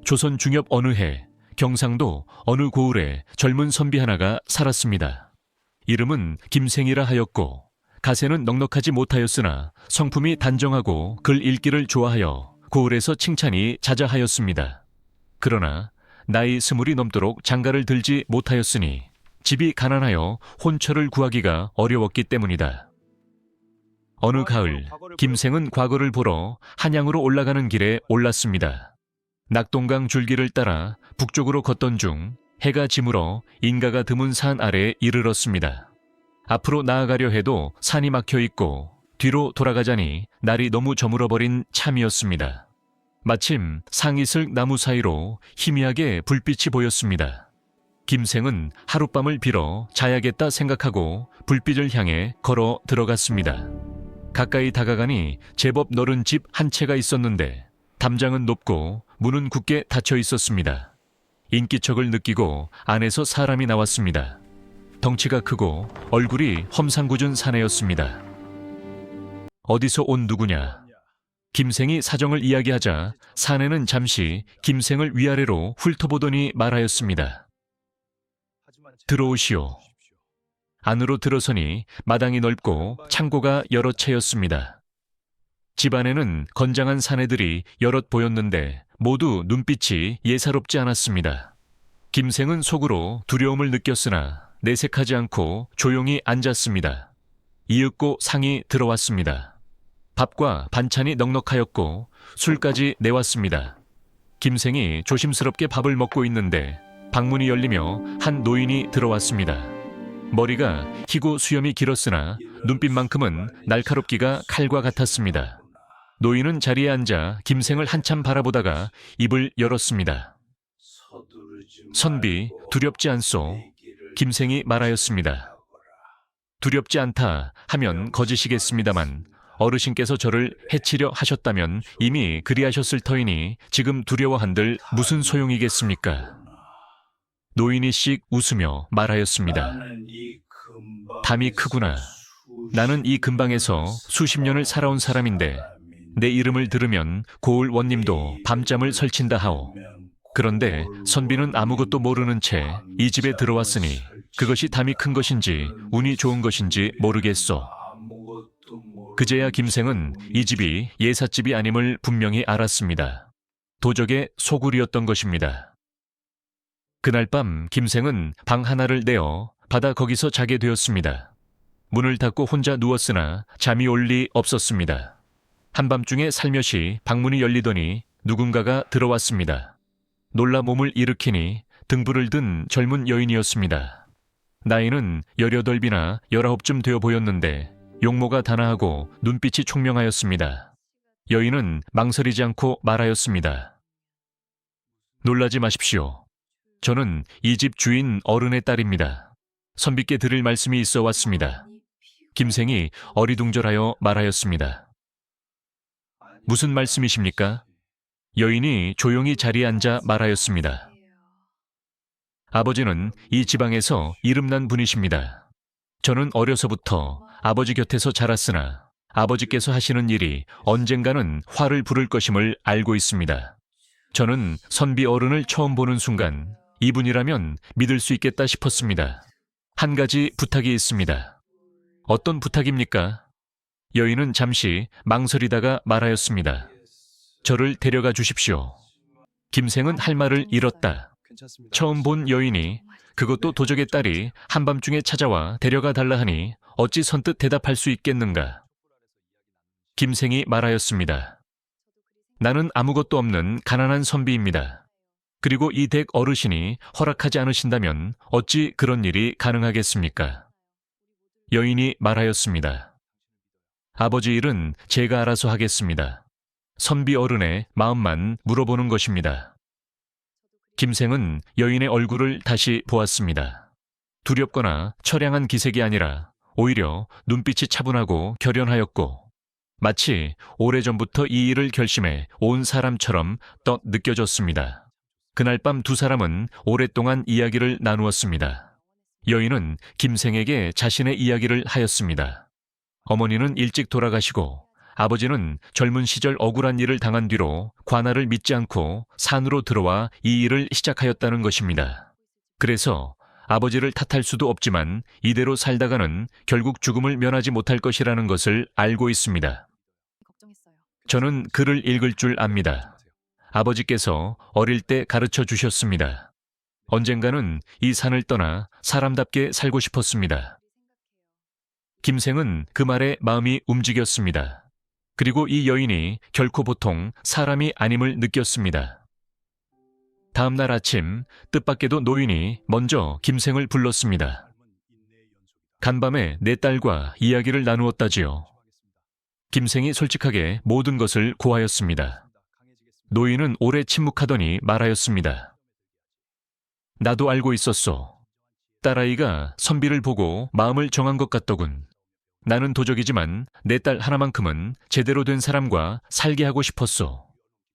조선 중엽 어느 해 경상도 어느 고을에 젊은 선비 하나가 살았습니다. 이름은 김생이라 하였고 가세는 넉넉하지 못하였으나 성품이 단정하고 글 읽기를 좋아하여 고을에서 칭찬이 자자하였습니다. 그러나 나이 20이 넘도록 장가를 들지 못하였으니 집이 가난하여 혼처를 구하기가 어려웠기 때문이다. 어느 가을 김생은 과거를 보러 한양으로 올라가는 길에 올랐습니다. 낙동강 줄기를 따라 북쪽으로 걷던 중 해가 지물어 인가가 드문 산 아래에 이르렀습니다. 앞으로 나아가려 해도 산이 막혀 있고 뒤로 돌아가자니 날이 너무 저물어버린 참이었습니다. 마침 상이슬 나무 사이로 희미하게 불빛이 보였습니다. 김생은 하룻밤을 빌어 자야겠다 생각하고 불빛을 향해 걸어 들어갔습니다. 가까이 다가가니 제법 넓은 집 한 채가 있었는데 담장은 높고 문은 굳게 닫혀 있었습니다. 인기척을 느끼고 안에서 사람이 나왔습니다. 덩치가 크고 얼굴이 험상궂은 사내였습니다. 어디서 온 누구냐? 김생이 사정을 이야기하자 사내는 잠시 김생을 위아래로 훑어보더니 말하였습니다. 들어오시오. 안으로 들어서니 마당이 넓고 창고가 여러 채였습니다. 집 안에는 건장한 사내들이 여럿 보였는데 모두 눈빛이 예사롭지 않았습니다. 김생은 속으로 두려움을 느꼈으나 내색하지 않고 조용히 앉았습니다. 이윽고 상이 들어왔습니다. 밥과 반찬이 넉넉하였고 술까지 내왔습니다. 김생이 조심스럽게 밥을 먹고 있는데 방문이 열리며 한 노인이 들어왔습니다. 머리가 희고 수염이 길었으나 눈빛만큼은 날카롭기가 칼과 같았습니다. 노인은 자리에 앉아 김생을 한참 바라보다가 입을 열었습니다. 선비, 두렵지 않소? 김생이 말하였습니다. 두렵지 않다 하면 거짓이겠습니다만 어르신께서 저를 해치려 하셨다면 이미 그리하셨을 터이니 지금 두려워한들 무슨 소용이겠습니까? 노인이 씩 웃으며 말하였습니다. 담이 크구나. 나는 이 근방에서 수십 년을 살아온 사람인데 내 이름을 들으면 고을 원님도 밤잠을 설친다 하오. 그런데 선비는 아무것도 모르는 채 이 집에 들어왔으니 그것이 담이 큰 것인지 운이 좋은 것인지 모르겠소. 그제야 김생은 이 집이 예삿집이 아님을 분명히 알았습니다. 도적의 소굴이었던 것입니다. 그날 밤 김생은 방 하나를 내어 받아 거기서 자게 되었습니다. 문을 닫고 혼자 누웠으나 잠이 올 리 없었습니다. 한밤중에 살며시 방문이 열리더니 누군가가 들어왔습니다. 놀라 몸을 일으키니 등불을 든 젊은 여인이었습니다. 나이는 18이나 19쯤 되어 보였는데 용모가 단아하고 눈빛이 총명하였습니다. 여인은 망설이지 않고 말하였습니다. 놀라지 마십시오. 저는 이 집 주인 어른의 딸입니다. 선비께 드릴 말씀이 있어 왔습니다. 김생이 어리둥절하여 말하였습니다. 무슨 말씀이십니까? 여인이 조용히 자리에 앉아 말하였습니다. 아버지는 이 지방에서 이름난 분이십니다. 저는 어려서부터 아버지 곁에서 자랐으나 아버지께서 하시는 일이 언젠가는 화를 부를 것임을 알고 있습니다. 저는 선비 어른을 처음 보는 순간 이분이라면 믿을 수 있겠다 싶었습니다. 한 가지 부탁이 있습니다. 어떤 부탁입니까? 여인은 잠시 망설이다가 말하였습니다. 저를 데려가 주십시오. 김생은 할 말을 잃었다. 처음 본 여인이 그것도 도적의 딸이 한밤중에 찾아와 데려가 달라 하니 어찌 선뜻 대답할 수 있겠는가. 김생이 말하였습니다. 나는 아무것도 없는 가난한 선비입니다. 그리고 이 댁 어르신이 허락하지 않으신다면 어찌 그런 일이 가능하겠습니까? 여인이 말하였습니다. 아버지 일은 제가 알아서 하겠습니다. 선비 어른의 마음만 물어보는 것입니다. 김생은 여인의 얼굴을 다시 보았습니다. 두렵거나 처량한 기색이 아니라 오히려 눈빛이 차분하고 결연하였고 마치 오래전부터 이 일을 결심해 온 사람처럼 떠 느껴졌습니다. 그날 밤 두 사람은 오랫동안 이야기를 나누었습니다. 여인은 김생에게 자신의 이야기를 하였습니다. 어머니는 일찍 돌아가시고 아버지는 젊은 시절 억울한 일을 당한 뒤로 관할을 믿지 않고 산으로 들어와 이 일을 시작하였다는 것입니다. 그래서 아버지를 탓할 수도 없지만 이대로 살다가는 결국 죽음을 면하지 못할 것이라는 것을 알고 있습니다. 저는 글을 읽을 줄 압니다. 아버지께서 어릴 때 가르쳐 주셨습니다. 언젠가는 이 산을 떠나 사람답게 살고 싶었습니다. 김생은 그 말에 마음이 움직였습니다. 그리고 이 여인이 결코 보통 사람이 아님을 느꼈습니다. 다음 날 아침 뜻밖에도 노인이 먼저 김생을 불렀습니다. 간밤에 내 딸과 이야기를 나누었다지요. 김생이 솔직하게 모든 것을 고하였습니다. 노인은 오래 침묵하더니 말하였습니다. 나도 알고 있었소. 딸아이가 선비를 보고 마음을 정한 것 같더군. 나는 도적이지만 내 딸 하나만큼은 제대로 된 사람과 살게 하고 싶었소.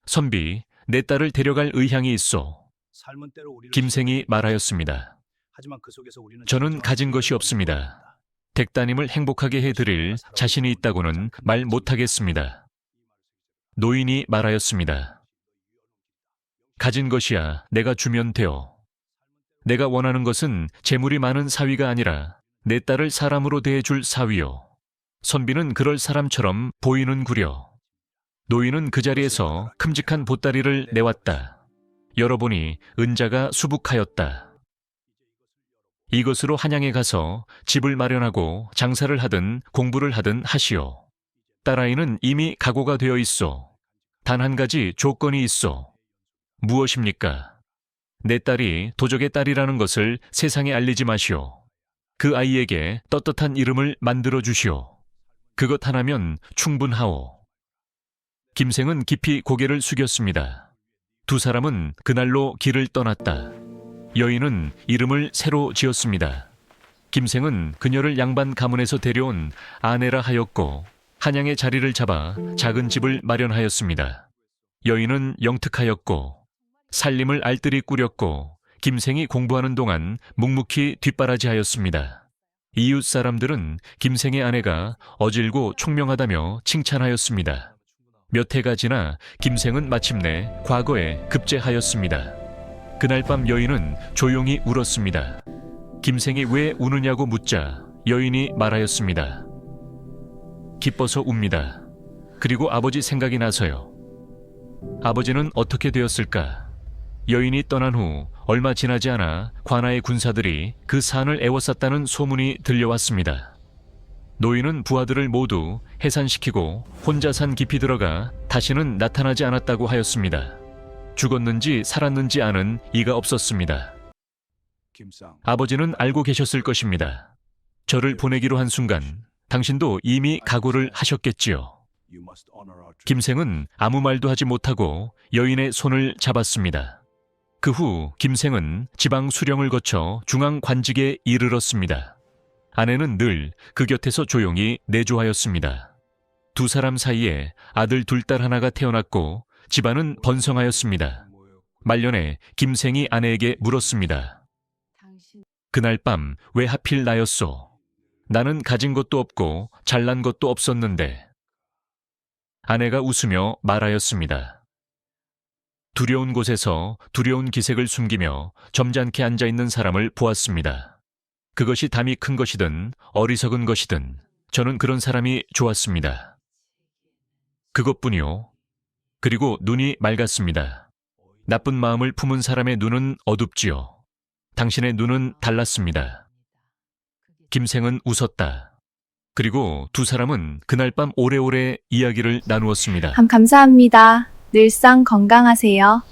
선비, 내 딸을 데려갈 의향이 있소. 김생이 말하였습니다. 저는 가진 것이 없습니다. 댁따님을 행복하게 해드릴 자신이 있다고는 말 못하겠습니다. 노인이 말하였습니다. 가진 것이야 내가 주면 돼요. 내가 원하는 것은 재물이 많은 사위가 아니라 내 딸을 사람으로 대해줄 사위요. 선비는 그럴 사람처럼 보이는구려. 노인은 그 자리에서 큼직한 보따리를 내왔다. 열어보니 은자가 수북하였다. 이것으로 한양에 가서 집을 마련하고 장사를 하든 공부를 하든 하시오. 딸아이는 이미 각오가 되어 있소. 단 한 가지 조건이 있소. 무엇입니까? 내 딸이 도적의 딸이라는 것을 세상에 알리지 마시오. 그 아이에게 떳떳한 이름을 만들어 주시오. 그것 하나면 충분하오. 김생은 깊이 고개를 숙였습니다. 두 사람은 그날로 길을 떠났다. 여인은 이름을 새로 지었습니다. 김생은 그녀를 양반 가문에서 데려온 아내라 하였고 한양에 자리를 잡아 작은 집을 마련하였습니다. 여인은 영특하였고 살림을 알뜰히 꾸렸고 김생이 공부하는 동안 묵묵히 뒷바라지하였습니다. 이웃 사람들은 김생의 아내가 어질고 총명하다며 칭찬하였습니다. 몇 해가 지나 김생은 마침내 과거에 급제하였습니다. 그날 밤 여인은 조용히 울었습니다. 김생이 왜 우느냐고 묻자 여인이 말하였습니다. 기뻐서 웁니다. 그리고 아버지 생각이 나서요. 아버지는 어떻게 되었을까? 여인이 떠난 후 얼마 지나지 않아 관아의 군사들이 그 산을 에워쌌다는 소문이 들려왔습니다. 노인은 부하들을 모두 해산시키고 혼자 산 깊이 들어가 다시는 나타나지 않았다고 하였습니다. 죽었는지 살았는지 아는 이가 없었습니다. 아버지는 알고 계셨을 것입니다. 저를 보내기로 한 순간 당신도 이미 각오를 하셨겠지요. 김생은 아무 말도 하지 못하고 여인의 손을 잡았습니다. 그 후 김생은 지방 수령을 거쳐 중앙 관직에 이르렀습니다. 아내는 늘 그 곁에서 조용히 내조하였습니다. 두 사람 사이에 아들 둘 딸 하나가 태어났고 집안은 번성하였습니다. 말년에 김생이 아내에게 물었습니다. 그날 밤 왜 하필 나였소? 나는 가진 것도 없고 잘난 것도 없었는데. 아내가 웃으며 말하였습니다. 두려운 곳에서 두려운 기색을 숨기며 점잖게 앉아있는 사람을 보았습니다. 그것이 담이 큰 것이든 어리석은 것이든 저는 그런 사람이 좋았습니다. 그것뿐이요. 그리고 눈이 맑았습니다. 나쁜 마음을 품은 사람의 눈은 어둡지요. 당신의 눈은 달랐습니다. 김생은 웃었다. 그리고 두 사람은 그날 밤 오래오래 이야기를 나누었습니다. 감사합니다. 늘상 건강하세요.